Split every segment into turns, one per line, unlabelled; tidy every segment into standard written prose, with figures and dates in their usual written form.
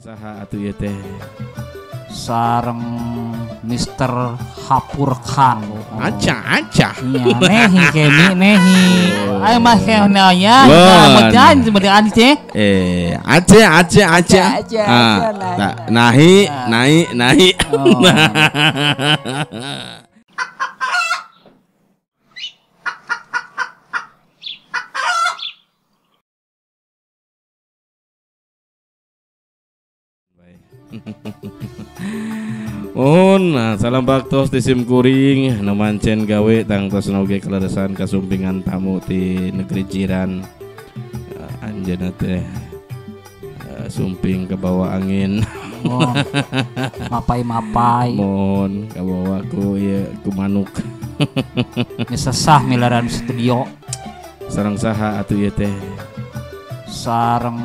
Saha atuh ieu teh?
Sareng Mr. Hapur Khan.
Acah.
Iya, nehi kemi nehi. Ay mah kena ya. Mudahan mudahan teh.
Aceh. Nahi. Nah, salam baktos di sim kuring nu mancen gawe tangtos oge kaleresan kasumpingan tamu ti negeri jiran. Anjeunna teh sumping ke bawah angin.
Mapai.
Mohon kabawa ku ieu ku manuk.
Misesah milaran studio.
Sareng saha atuh ieu teh?
Sareng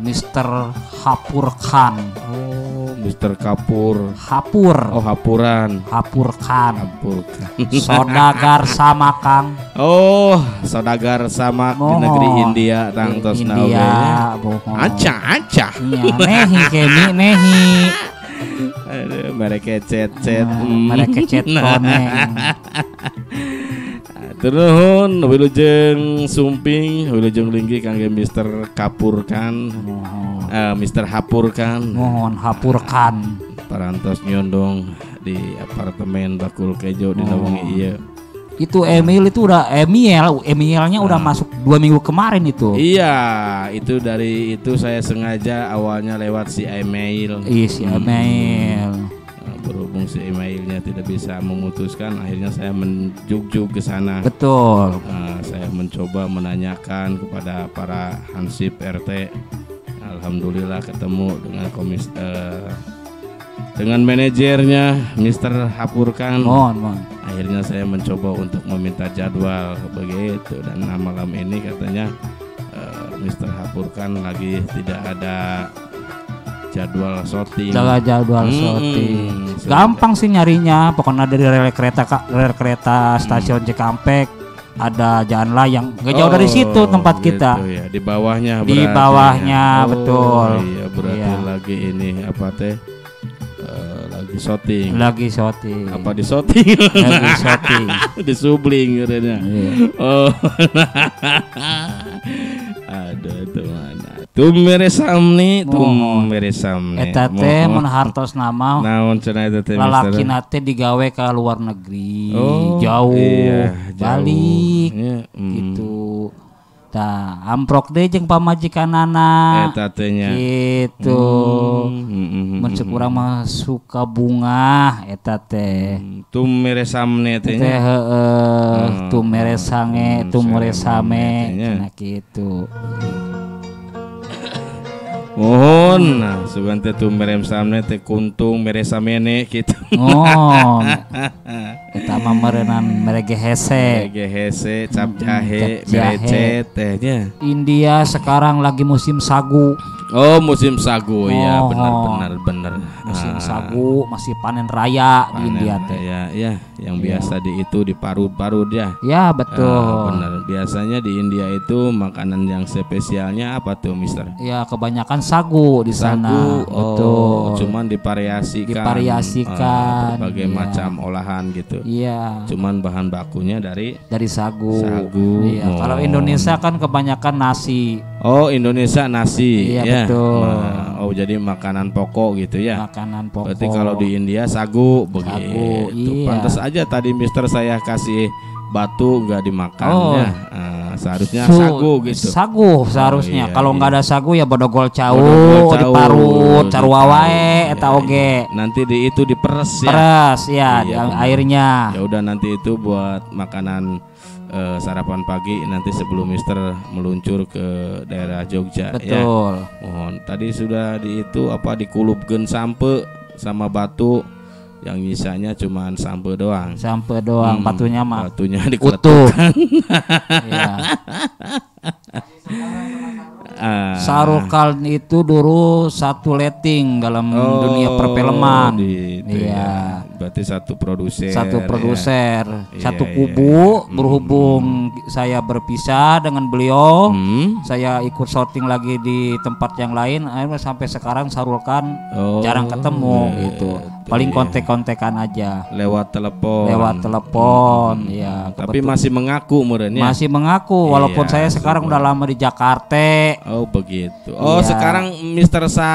Mr. Hapur Khan.
Mr. Kapur.
Hapur.
Oh, Hapuran.
Hapur Khan.
Hampurkan.
Sodagar sama Kang.
Oh, saudagar sama di negeri India tangtos naoge.
India, bohong.
Acah.
Iya, nehi kemi nehi.
Aduh, mereka cet.
Mereka cet koneng.
Turun wilujeng sumping, wilujeng linggi kangge Mr. Kapur kan. Mr. Hapur kan.
Mohon Hapur Khan.
Parantos nyondong di apartemen Bakul Kejo di Nawangi ieu.
Itu Emilnya udah masuk 2 minggu kemarin itu.
Iya, itu dari itu saya sengaja awalnya lewat si email.
Si email.
Berhubung si emailnya tidak bisa memutuskan, akhirnya saya menjugjug ke sana.
Betul.
Saya mencoba menanyakan kepada para hansip RT. Alhamdulillah ketemu dengan manajernya Mr. Hapur Khan.
Mohon.
Akhirnya saya mencoba untuk meminta jadwal begitu, dan malam ini katanya Mr. Hapur Khan lagi tidak ada jadwal syuting. Gampang
sih nyarinya, pokoknya dari rel kereta stasiun Cikampek ada jalan layang, nggak jauh dari situ tempat kita.
Gitu ya. Di bawahnya.
Betul.
Iya, berarti lagi ini apa teh? Lagi syuting. Apa di syuting?
Lagi syuting.
Di subling katanya.
Iya.
Oh. Aduh, itu mana? Tumere samni.
Eta teh mun hartos nama.
Naon cenah eta teh?
Lalaki nate digawe ke luar negeri, jauh.
Iya,
balik.
Iya,
gitu. Tah, amprok deh jeung pamajikanana.
Eta teh nya.
Gitu. Mun urang mah suka bunga eta teh.
Tumere samne teh nya.
Tumere sange, tumere same cenah kitu.
Mohon, nah sugan teh tumere samne teh kuntung mere samene kitu.
Eta mah meureunnan merege hese,
cap jahe, merecet teh nya.
India sekarang lagi musim sagu.
Oh, musim sagu ya, benar.
Musim sagu, masih panen raya di India teh.
Ya, yang biasa di itu diparut-parut ya.
Ya, betul.
Benar. Biasanya di India itu makanan yang spesialnya apa tuh, Mister?
Ya, kebanyakan sagu di sana. Betul.
Cuman divariasikan berbagai macam olahan gitu.
Iya.
Cuman bahan bakunya dari
sagu.
Iya.
Kalau Indonesia kan kebanyakan nasi.
Oh, Indonesia nasi.
Iya,
ya.
betul.
Jadi makanan pokok gitu ya.
Makanan pokok.
Berarti kalau di India sagu begitu.
Iya.
Pantas aja tadi Mister saya kasih batu nggak dimakan ya. Seharusnya sagu gitu.
Sagu seharusnya. Kalau nggak ada sagu ya bodogol cau, diparut,
gitu.
caru wae eta oge.
Nanti itu diperes ya.
Peres ya, yang airnya.
Ya udah, nanti itu buat makanan sarapan pagi nanti sebelum Mister meluncur ke daerah Jogja.
Betul.
Ya. Mohon tadi sudah dikulupkeun sampe sama batu, yang nyisanya cuman sampe doang.
Batunya
dikeletukan.
Ya. Sarukal itu dulu satu rating dalam dunia perfilman.
Iya. berarti satu produser.
Satu produser,
Ya.
satu
Iya,
kubu.
iya.
Berhubung saya berpisah dengan beliau,
Hmm.
saya ikut syuting lagi di tempat yang lain. Akhirnya sampai sekarang Sarulkan
Oh,
jarang ketemu
gitu,
gitu. Paling
iya.
kontek-kontekan aja.
Lewat telepon.
Lewat telepon, ya.
Tapi
kebetul-
masih mengaku meureun ya.
masih mengaku walaupun
Iya,
saya sekarang udah lama di Jakarta.
Oh begitu. Oh
Iya.
sekarang Mister Sa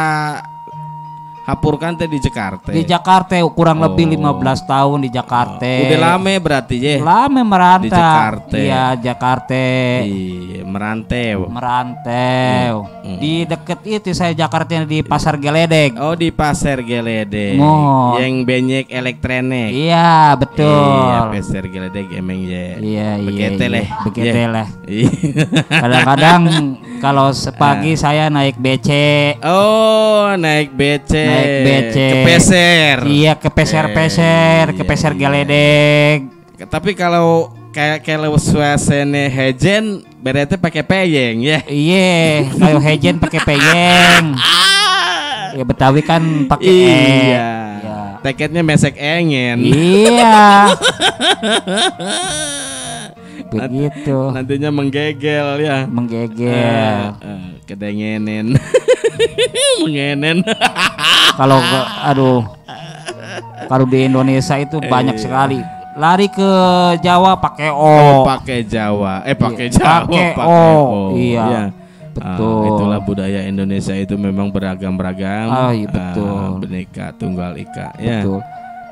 Hapurkan teh di Jakarta.
Di Jakarta kurang lebih
Oh.
15 tahun di Jakarta.
Udah lama berarti ya.
Lama merantau.
Di Jakarta.
Iya, Jakarta.
Iya, merantau.
Merantau. Di deket itu saya Jakarta di Pasar Geledek.
Oh di Pasar Geledek.
Oh.
Yang banyak elektronik.
Iya, betul.
Iya, Pasar Geledek emang ya.
Iya,
Begitu lah.
Begitu
Iya.
lah.
Iya.
Kadang-kadang kalau sepagi saya naik BC.
Oh, naik BC.
Naik BC.
Kepeser.
Iya, kepeser-peser,
Iya,
kepeser
iya.
geledek.
Tapi kalau kalau suasana hejen berarti pakai peyeng ya.
Iya, kayak hejen pakai peyeng. Ya Betawi kan pakai
Iya.
Iya.
Tiketnya mesek engen.
Iya. Begitu.
Nantinya menggegel ya.
Menggegel.
Kedengenin. Mengenen.
Aduh. Kalau di Indonesia itu banyak sekali. Lari ke Jawa pakai O.
Pakai Jawa. Pakai
Iya,
Jawa.
pakai
Pakai
O. Iya. Betul.
Itulah budaya Indonesia itu memang beragam-ragam.
Ah, iya, betul.
Bineka Tunggal Ika ya.
Betul.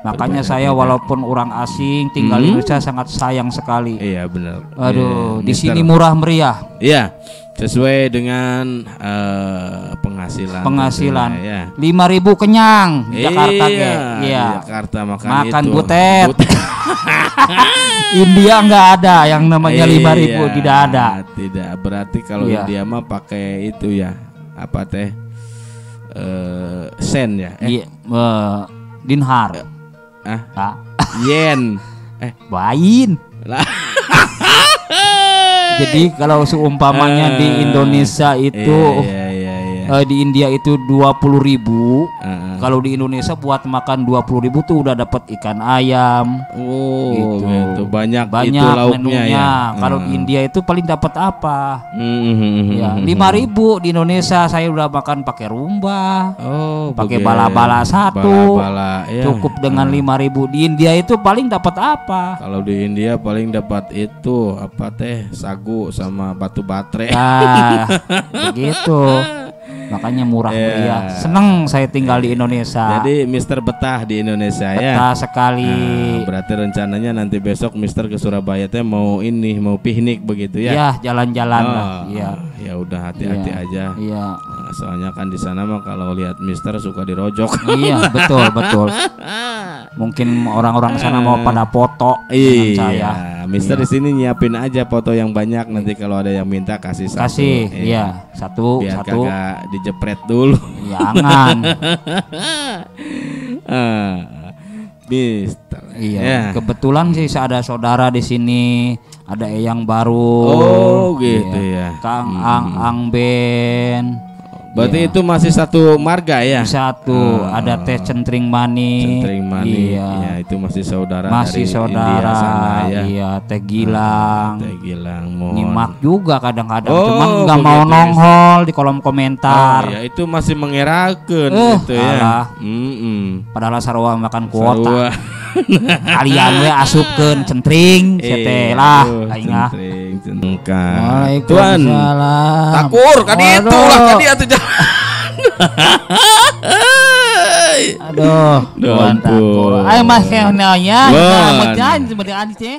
Makanya saya walaupun orang asing tinggal di Indonesia sangat sayang sekali.
Iya benar.
Aduh,
Iya,
di
Mister.
sini murah meriah.
Iya, sesuai dengan penghasilan.
Penghasilan.
tentunya, ya.
5.000 kenyang di Jakarta
Iya,
ge.
di
Iya.
Jakarta makan
Makan
itu.
butet. India nggak ada yang namanya 5.000,
Iya,
tidak ada.
Tidak, berarti kalau
Iya.
India mah pakai itu ya. Apa teh? Sen ya.
Iya, dinhar.
Ah,
Ah,
yen.
lain.
Lah.
Jadi kalau seumpamanya di Indonesia itu
Iya, iya, iya.
di India itu 20.000.
Heeh.
Kalau di Indonesia buat makan 20.000 tuh udah dapat ikan ayam.
Oh,
Gitu.
gitu. Banyak itu
Banyak
lauknya
menunya.
ya.
Kalau di India itu paling dapat apa? Ya,
Hmm.
5.000 di Indonesia saya udah makan pakai rumba.
Oh,
Pakai
begitu.
bala-bala satu.
Bala-bala, ya.
Cukup dengan 5.000. Di India itu paling dapat apa?
Kalau di India paling dapat itu apa teh sagu sama batu baterai.
Nah, begitu. Makanya murah
Iya.
meriah. Seneng saya tinggal di Indonesia.
Jadi Mister betah di Indonesia ya.
Betah sekali.
Nah, berarti rencananya nanti besok Mister ke Surabaya teh mau mau piknik begitu ya.
Ya, jalan-jalan lah.
Oh,
Iya.
Ya udah hati-hati
Iya.
aja.
Iya.
Nah, soalnya kan di sana mah kalau lihat Mister suka dirojok.
Iya, betul, betul. Mungkin orang-orang sana mau pada foto dengan saya.
Iya, Mister di sini nyiapin aja foto yang banyak, nanti kalau ada yang minta kasih satu.
Kasih, iya, satu,
Biar
satu.
kagak dijepret dulu.
Jangan.
Mister.
Iya.
Ya.
Kebetulan sih ada saudara di sini, ada Eyang baru.
Oh, gitu
Iya.
ya.
Kang Ang Ben.
Berarti
Iya.
itu masih satu marga ya?
Satu, ada Teh Centring Mani.
Centring Mani.
Iya.
Ya, itu masih saudara
Masih
dari
saudara.
India sana ya.
Iya, Teh Gilang.
Teh Gilang mohon.
Nyimak juga kadang-kadang,
Oh,
cuman nggak mau
begitu.
nongol di kolom komentar.
Oh, ya itu masih mengerakan gitu ya.
alah. Padahal sarua makan kuota.
Sarua.
Kalian we asupkeun centring,
Iya,
lah,
aduh,
aing ah.
centring, centengkan.
Waalaikumsalam.
Takur kadi itu
Waduh.
lah kadi atuh jangan.
Aduh,
Aduh,
tuan
ampun.
takur. Ayo mas nanya,
Wan.
mau jangan seperti teh.